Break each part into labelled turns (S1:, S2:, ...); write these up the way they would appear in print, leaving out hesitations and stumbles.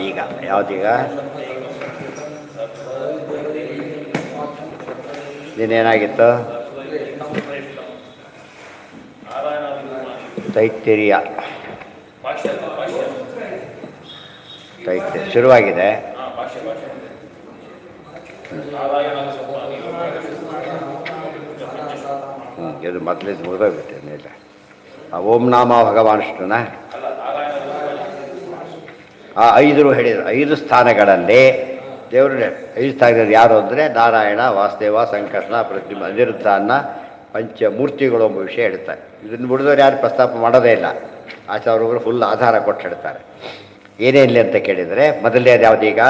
S1: ಈಗ ಯಾವುದೀಗ ಇನ್ನೇನಾಗಿತ್ತು? ತೈತ್ತಿರಿಯ ಶುರುವಾಗಿದೆ. ಇದು ಮೊದಲಿದ್ದು ಮುಗಿದೋಗ್ಬಿಟ್ಟೆ ಇಲ್ಲ. ಓಂ ನಾಮ ಭಗವಾನ್ ವಿಷ್ಣುನ ಆ 5 ಹೇಳಿದರು. 5 ಸ್ಥಾನಗಳಲ್ಲಿ ದೇವರು 5 ಸ್ಥಾನದಲ್ಲಿ ಯಾರು ಅಂದರೆ ನಾರಾಯಣ, ವಾಸುದೇವ, ಸಂಕರ್ಷಣ, ಪ್ರತಿಮ, ಅನಿರುದ್ಧ ಅನ್ನ ಪಂಚಮೂರ್ತಿಗಳು ಎಂಬ ವಿಷಯ ಹೇಳ್ತಾರೆ. ಇದನ್ನು ಬಿಡಿದವ್ರು ಯಾರು ಪ್ರಸ್ತಾಪ ಮಾಡೋದೇ ಇಲ್ಲ. ಆಚಾರ್ಯರು ಫುಲ್ ಆಧಾರ ಕೊಟ್ಟು ಹೇಳ್ತಾರೆ. ಏನೇನಿಲ್ಲ ಅಂತ ಕೇಳಿದರೆ ಮೊದಲನೇದು ಯಾವುದೀಗ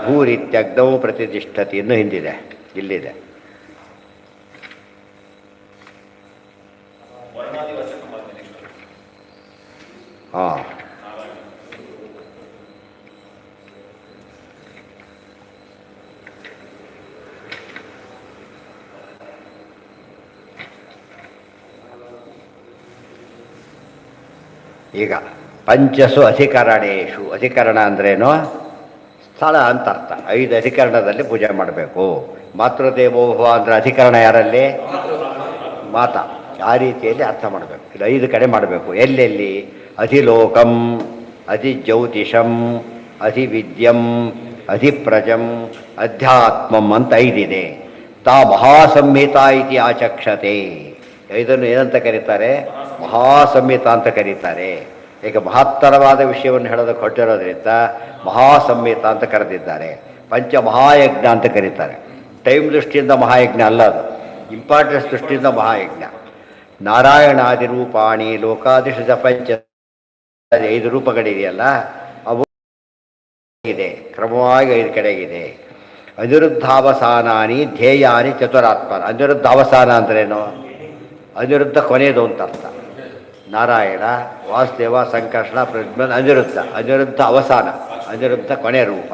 S1: ಭೂರಿತ್ಯಗ್ನೌ ಪ್ರತಿಷ್ಠತಿ ಇನ್ನೂ ಹಿಂದಿದೆ, ಇಲ್ಲಿದೆ. ಹಾಂ, ಈಗ ಪಂಚಸು ಅಧಿಕರಣೇಶು. ಅಧಿಕರಣ ಅಂದ್ರೇನು? ಸ್ಥಳ ಅಂತ ಅರ್ಥ. 5 ಅಧಿಕರಣದಲ್ಲಿ ಪೂಜೆ ಮಾಡಬೇಕು. ಮಾತೃದೇವೋಭವ ಅಂದರೆ ಅಧಿಕರಣ ಯಾರಲ್ಲಿ? ಮಾತಾ. ಆ ರೀತಿಯಲ್ಲಿ ಅರ್ಥ ಮಾಡಬೇಕು. ಇದು 5 ಕಡೆ ಮಾಡಬೇಕು. ಎಲ್ಲೆಲ್ಲಿ? ಅಧಿಲೋಕಂ, ಅಧಿಜ್ಯೋತಿಷಂ, ಅಧಿವಿದ್ಯಂ, ಅಧಿಪ್ರಜಂ, ಅಧ್ಯಾತ್ಮಂ ಅಂತ 5 ಇದೆ. ತಾ ಮಹಾಸಂಹಿತ ಇತಿ ಆಚಕ್ಷತೆ. ಇದನ್ನು ಏನಂತ ಕರೀತಾರೆ? ಮಹಾಸಂಹಿತ ಅಂತ ಕರೀತಾರೆ. ಈಗ ಮಹತ್ತರವಾದ ವಿಷಯವನ್ನು ಹೇಳೋದಕ್ಕೆ ಹೊರಟಿರೋದ್ರಿಂದ ಮಹಾಸಂಹಿತ ಅಂತ ಕರೆದಿದ್ದಾರೆ. ಪಂಚಮಹಾಯಜ್ಞ ಅಂತ ಕರೀತಾರೆ. ಟೈಮ್ ದೃಷ್ಟಿಯಿಂದ ಮಹಾಯಜ್ಞ ಅಲ್ಲ, ಅದು ಇಂಪಾರ್ಟೆನ್ಸ್ ದೃಷ್ಟಿಯಿಂದ ಮಹಾಯಜ್ಞ. ನಾರಾಯಣಾದಿ ರೂಪಾಣಿ ಲೋಕಾದಿಶ ಪಂಚ 5 ರೂಪಗಳಿದೆಯಲ್ಲ, ಅವು ಇದೆ ಕ್ರಮವಾಗಿ 5 ಕಡೆಗಿದೆ. ಅನಿರುದ್ಧಾವಸಾನಾನಿ ಧ್ಯೇಯಾನಿ ಚತುರಾತ್ಮನ. ಅನಿರುದ್ಧ ಅವಸಾನ ಅಂದ್ರೇನು? ಅನಿರುದ್ಧ ಕೊನೆಯದು ಅಂತ ಅರ್ಥ. ನಾರಾಯಣ, ವಾಸುದೇವ, ಸಂಕರ್ಷಣ, ಪ್ರಜ್ಞಾನ, ಅನಿರುದ್ಧ. ಅನಿರುದ್ಧ ಅವಸಾನ, ಅನಿರುದ್ಧ ಕೊನೆ ರೂಪ.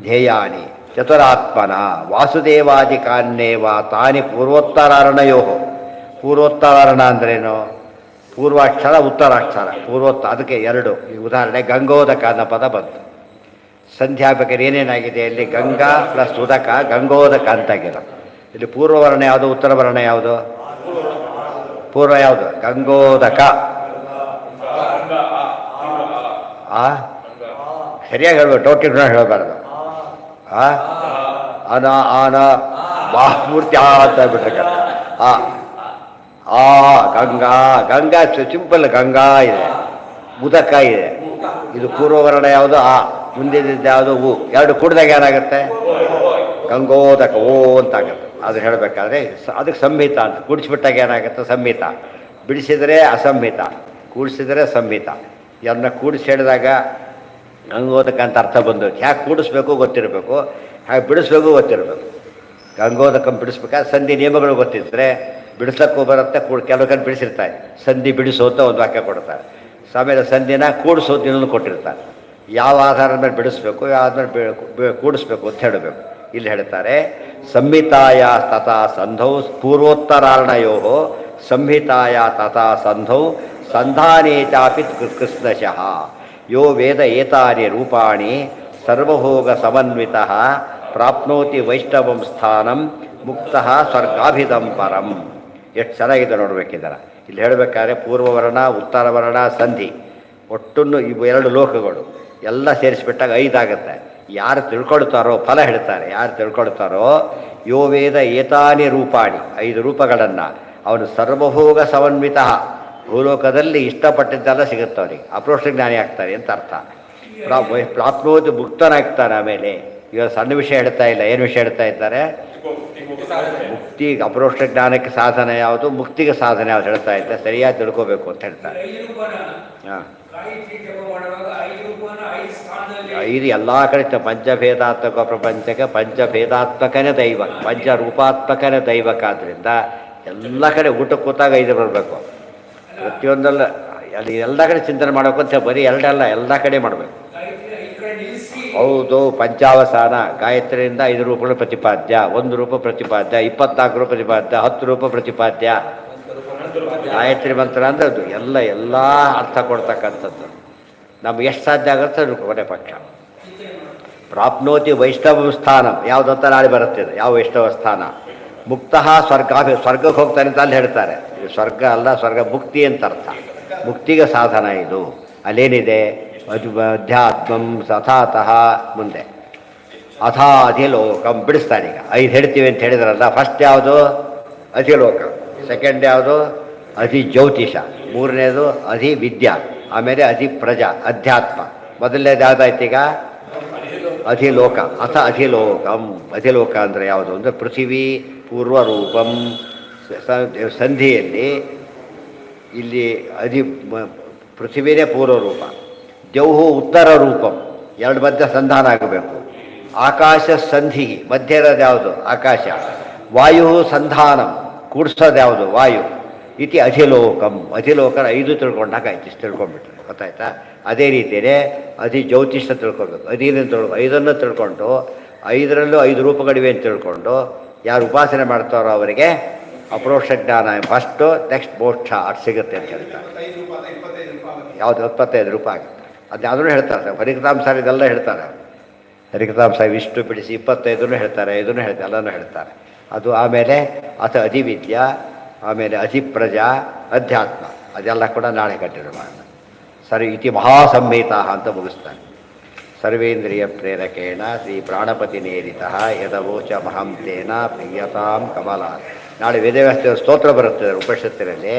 S1: ಧ್ಯೇಯಾನಿ ಚತುರಾತ್ಮನ ವಾಸುದೇವಾದಿಕಾನ್ನೇವ ತಾನಿ ಪೂರ್ವೋತ್ತರಾರ್ಣಯೋ. ಪೂರ್ವೋತ್ತರಾರ್ಣ ಅಂದ್ರೇನು? ಪೂರ್ವಾಕ್ಷರ ಉತ್ತರಾಕ್ಷರ. ಅದಕ್ಕೆ 2 ಈ ಉದಾಹರಣೆ ಗಂಗೋದಕ ಅನ್ನೋ ಪದ ಬಂತು. ಸಂಧ್ಯಾಬೇಕಾದ್ರೆ ಏನೇನಾಗಿದೆ ಅಲ್ಲಿ? ಗಂಗಾ ಪ್ಲಸ್ ಉದಕ, ಗಂಗೋದಕ ಅಂತಾಗಿರೋ. ಇಲ್ಲಿ ಪೂರ್ವವರ್ಣ ಯಾವುದು, ಉತ್ತರ ವರ್ಣ ಯಾವುದು? ಪೂರ್ವ ಯಾವುದು? ಗಂಗೋದಕ. ಸರಿಯಾಗಿ ಹೇಳ್ಬೇಕು, ಟೋಟಿನ ಹೇಳಬಾರ್ದು. ಅನ ಆನ ಬಾಹ್ಮೂರ್ತಿ ಅಂತ ಬಿಟ್ರೆ ಗಂಗಾ. ಗಂಗಾ ಸಿಂಪಲ್, ಗಂಗಾ ಇದೆ, ಉದಕ ಇದೆ. ಇದು ಪೂರ್ವವರ್ಣ ಯಾವುದು? ಮುಂದಿದ್ದು ಯಾವುದು? ಹೂ. 2 ಕೂಡಿದಾಗ ಏನಾಗುತ್ತೆ? ಗಂಗೋದಕ ಓ ಅಂತಾಗುತ್ತೆ. ಅದು ಹೇಳಬೇಕಾದ್ರೆ ಅದಕ್ಕೆ ಸಂಹಿತ ಅಂತ. ಕೂಡಿಸ್ಬಿಟ್ಟಾಗ ಏನಾಗುತ್ತೆ? ಸಂಹಿತ. ಬಿಡಿಸಿದರೆ ಅಸಂಹಿತ, ಕೂಡಿಸಿದರೆ ಸಂಹಿತ. ಅದನ್ನ ಕೂಡಿಸಿ ಹೇಳಿದಾಗ ಗಂಗೋದಕ ಅಂತ ಅರ್ಥ ಬಂದು. ಹ್ಯಾಕೆ ಕೂಡಿಸ್ಬೇಕು ಗೊತ್ತಿರಬೇಕು, ಹಾಗೆ ಬಿಡಿಸ್ಬೇಕು ಗೊತ್ತಿರಬೇಕು. ಗಂಗೋದಕಂ ಬಿಡಿಸ್ಬೇಕಾದ್ರೆ ಸಂಧಿ ನಿಯಮಗಳು ಗೊತ್ತಿದ್ದರೆ ಬಿಡಿಸ್ಲಕ್ಕೂ ಬರುತ್ತೆ. ಕೆಲವು ಕಡೆ ಬಿಡಿಸಿರ್ತಾರೆ. ಸಂಧಿ ಬಿಡಿಸೋ ಅಂತ ಒಂದು ವಾಕ್ಯ ಕೊಡ್ತಾರೆ. ಆಮೇಲೆ ಸಂಧಿನ ಕೂಡಿಸೋದು ಇನ್ನೊಂದು ಕೊಟ್ಟಿರ್ತಾರೆ. ಯಾವ ಆಧಾರದ ಮೇಲೆ ಬಿಡಿಸ್ಬೇಕು, ಯಾವ್ದಾದ್ಮೇಲೆ ಕೂಡಿಸ್ಬೇಕು ಅಂತ ಹೇಳಬೇಕು. ಇಲ್ಲಿ ಹೇಳ್ತಾರೆ ಸಂಹಿತಾಯ ತಥಾ ಸಂಧೌ ಪೂರ್ವೋತ್ತರಾರ್ಣಯೋ ಸಂಹಿತಾಯ ತಥಾ ಸಂಧೌ ಸಂಧಾನೇ ಚಾಪಿ ಕೃಷ್ಣಶಃ ಯೋ ವೇದ ಏತಾನಿ ರೂಪಾಣಿ ಸರ್ವಭೋಗ ಸಮನ್ವಿತಃ ಪ್ರಾಪ್ನೋತಿ ವೈಷ್ಣವಂ ಸ್ಥಾನಂ ಮುಕ್ತಃ ಸ್ವರ್ಗಾಭಿದಂ ಪರಂ. ಎಷ್ಟು ಚೆನ್ನಾಗಿದೆ ನೋಡ್ಬೇಕಿದ್ದಾರೆ. ಇಲ್ಲಿ ಹೇಳಬೇಕಾದ್ರೆ ಪೂರ್ವವರ್ಣ, ಉತ್ತರವರ್ಣ, ಸಂಧಿ ಒಟ್ಟನ್ನು ಇವು 2 ಲೋಕಗಳು ಎಲ್ಲ ಸೇರಿಸಿಬಿಟ್ಟಾಗ 5 ಆಗುತ್ತೆ. ಯಾರು ತಿಳ್ಕೊಳ್ತಾರೋ ಫಲ ಹೇಳ್ತಾರೆ. ಯಾರು ತಿಳ್ಕೊಳ್ತಾರೋ ಯೋ ವೇದ ಏತಾನಿ ರೂಪಾಣಿ 5 ರೂಪಗಳನ್ನು ಅವನು ಸರ್ವಭೋಗ ಸಮನ್ವಿತ. ಭೂಲೋಕದಲ್ಲಿ ಇಷ್ಟಪಟ್ಟಿದ್ದೆಲ್ಲ ಸಿಗುತ್ತೆ ಅವನಿಗೆ. ಅಪ್ರೋಷ್ಟ ಜ್ಞಾನಿ ಆಗ್ತಾರೆ ಅಂತ ಅರ್ಥ. ಪ್ರಾಪ್ನೋತಿ ಮುಕ್ತನಾಗ್ತಾನೆ. ಆಮೇಲೆ ಇವಾಗ ಸಣ್ಣ ವಿಷಯ ಹೇಳ್ತಾ ಇಲ್ಲ. ಏನು ವಿಷಯ ಹೇಳ್ತಾ ಇದ್ದಾರೆ? ಮುಕ್ತಿ. ಅಪ್ರೋಷ್ಟ ಜ್ಞಾನಕ್ಕೆ ಸಾಧನ ಯಾವುದು, ಮುಕ್ತಿಗೆ ಸಾಧನ ಯಾವುದು ಹೇಳ್ತಾ ಇದ್ದೆ. ಸರಿಯಾಗಿ ತಿಳ್ಕೋಬೇಕು ಅಂತ ಹೇಳ್ತಾರೆ. ಹಾಂ, 5 ಎಲ್ಲ ಕಡೆ ಪಂಚಭೇದಾತ್ಮಕ ಪ್ರಪಂಚಕ್ಕೆ ಪಂಚಭೇದಾತ್ಮಕನೇ ದೈವ, ಪಂಚರೂಪಾತ್ಮಕನೇ ದೈವಕ. ಆದ್ದರಿಂದ ಎಲ್ಲ ಕಡೆ ಊಟಕ್ಕೆ ಕೂತಾಗ 5 ಬರಬೇಕು. ಪ್ರತಿಯೊಂದಲ್ಲ ಅಲ್ಲಿ ಎಲ್ಲ ಕಡೆ ಚಿಂತನೆ ಮಾಡಬೇಕು ಅಂತ. ಬರೀ 2 ಅಲ್ಲ, ಎಲ್ಲ ಕಡೆ ಮಾಡಬೇಕು. ಹೌದು, ಪಂಚಾವಸಾನ ಗಾಯತ್ರಿಯಿಂದ 5 ರೂಪಗಳು ಪ್ರತಿಪಾದ್ಯ, 1 ರೂಪ ಪ್ರತಿಪಾದ್ಯ, 24 ರೂಪ ಪ್ರತಿಪಾದ್ಯ, 10 ರೂಪ ಪ್ರತಿಪಾದ್ಯ. ಗಾಯತ್ರಿ ಮಂತ್ರ ಅಂದರೆ ಅದು ಎಲ್ಲ ಅರ್ಥ ಕೊಡ್ತಕ್ಕಂಥದ್ದು. ನಮ್ಗೆ ಎಷ್ಟು ಸಾಧ್ಯ ಆಗುತ್ತೆ ಅದು ಕೊನೆ ಪಕ್ಷ. ಪ್ರಾಪ್ನೋತಿ ವೈಷ್ಣವ ಸ್ಥಾನ ಯಾವುದಂತ ನಾಳೆ ಬರುತ್ತೆ ಇದು. ಯಾವ ವೈಷ್ಣವ ಸ್ಥಾನ? ಮುಕ್ತ ಸ್ವರ್ಗಕ್ಕೆ ಹೋಗ್ತಾನೆ ಅಂತ ಅಲ್ಲಿ ಹೇಳ್ತಾರೆ. ಇದು ಸ್ವರ್ಗ ಅಲ್ಲ, ಸ್ವರ್ಗ ಮುಕ್ತಿ ಅಂತ ಅರ್ಥ. ಮುಕ್ತಿಗೆ ಸಾಧನ ಇದು. ಅಲ್ಲೇನಿದೆ? ಅಧ್ಯಾತ್ಮಂ ಸಥಾತಃ ಮುಂದೆ ಅಥಾ ಅಧಿಲೋಕಂ ಬಿಡಿಸ್ತಾನೆ. ಈಗ 5 ಹೇಳ್ತೀವಿ ಅಂತ ಹೇಳಿದ್ರಲ್ಲ. ಫಸ್ಟ್ ಯಾವುದು? ಅಧಿಲೋಕ. ಸೆಕೆಂಡ್ ಯಾವುದು? ಅಧಿಜ್ಯೋತಿಷ. ಮೂರನೇದು ಅಧಿವಿದ್ಯಾ. ಆಮೇಲೆ ಅಧಿಪ್ರಜಾ ಅಧ್ಯಾತ್ಮ. ಮೊದಲನೇದು ಯಾವುದಾಯ್ತು ಈಗ? ಅಧಿಲೋಕ. ಅಥ ಅಧಿಲೋಕಂ. ಅಧಿಲೋಕ ಅಂದರೆ ಯಾವುದು ಅಂದರೆ ಪೃಥಿವೀ ಪೂರ್ವರೂಪಂ. ಸಂಧಿಯಲ್ಲಿ ಇಲ್ಲಿ ಪೃಥಿವಿನೇ ಪೂರ್ವರೂಪ, ಜೌಹು ಉತ್ತರ ರೂಪಂ. ಎರಡು ಮಧ್ಯ ಸಂಧಾನ ಆಗಬೇಕು. ಆಕಾಶ ಸಂಧಿ ಮಧ್ಯ ಇರೋದು ಯಾವುದು? ಆಕಾಶ. ವಾಯು ಸಂಧಾನಂ ಕೂಡಿಸೋದು ಯಾವುದು? ವಾಯು. ಇತಿ ಅಧಿಲೋಕಂ. ಅಧಿಲೋಕನ 5 ತಿಳ್ಕೊಂಡಾಗ ಆಯ್ತು. ಇಷ್ಟು ತಿಳ್ಕೊಂಡ್ಬಿಟ್ರೆ ಗೊತ್ತಾಯ್ತಾ? ಅದೇ ರೀತಿಯೇ ಜ್ಯೋತಿಷ ತಿಳ್ಕೊಬೇಕು. ಐದನ್ನು ತಿಳ್ಕೊಂಡು 5ರಲ್ಲೂ 5 ರೂಪಗಳಿವೆ ಅಂತ ತಿಳ್ಕೊಂಡು ಯಾರು ಉಪಾಸನೆ ಮಾಡ್ತಾರೋ ಅವರಿಗೆ ಅಪರೋಕ್ಷ ಜ್ಞಾನ ಫಸ್ಟು, ನೆಕ್ಸ್ಟ್ ಮೋಕ್ಷ ಅದು ಸಿಗುತ್ತೆ ಅಂತ ಹೇಳ್ತಾರೆ. ಯಾವುದು? 25 ರೂಪ ಆಗುತ್ತೆ. ಅದ್ಯಾವುದೂ ಹೇಳ್ತಾರೆ. ಹರಿಕಥಾಂಸಾರ ಇದೆಲ್ಲ ಹೇಳ್ತಾರೆ. ಹರಿಕಥಾಂಸಾರ ಇಷ್ಟು ಬಿಡಿಸಿ 25 ಹೇಳ್ತಾರೆ, ಇದನ್ನು ಹೇಳ್ತಾರೆ, ಎಲ್ಲನೂ ಹೇಳ್ತಾರೆ. ಅದು ಆಮೇಲೆ ಅಥ ಅಧಿವಿದ್ಯಾ, ಆಮೇಲೆ ಅಧಿಪ್ರಜಾ, ಅಧ್ಯಾತ್ಮ. ಅದೆಲ್ಲ ಕೂಡ ನಾಳೆ ಕಂಟಿನ್ಯೂ ಮಾಡೋಣ. ಸರಿ. ಇತಿ ಮಹಾಸಂಹಿತಾ ಅಂತ ಮುಗಿಸ್ತಾನೆ. ಸರ್ವೇಂದ್ರಿಯ ಪ್ರೇರಕೇಣ ಶ್ರೀ ಪ್ರಾಣಪತಿ ನೇರಿತಃ ಯದವೋಚ ಮಹಂತೇನ ಪ್ರಿಯತಾಂ ಕಮಲ. ನಾಳೆ ವೇದವ್ಯಾಸ ಸ್ತೋತ್ರ ಬರುತ್ತದೆ ಉಪನಿಷತ್ತಿನಲ್ಲಿ.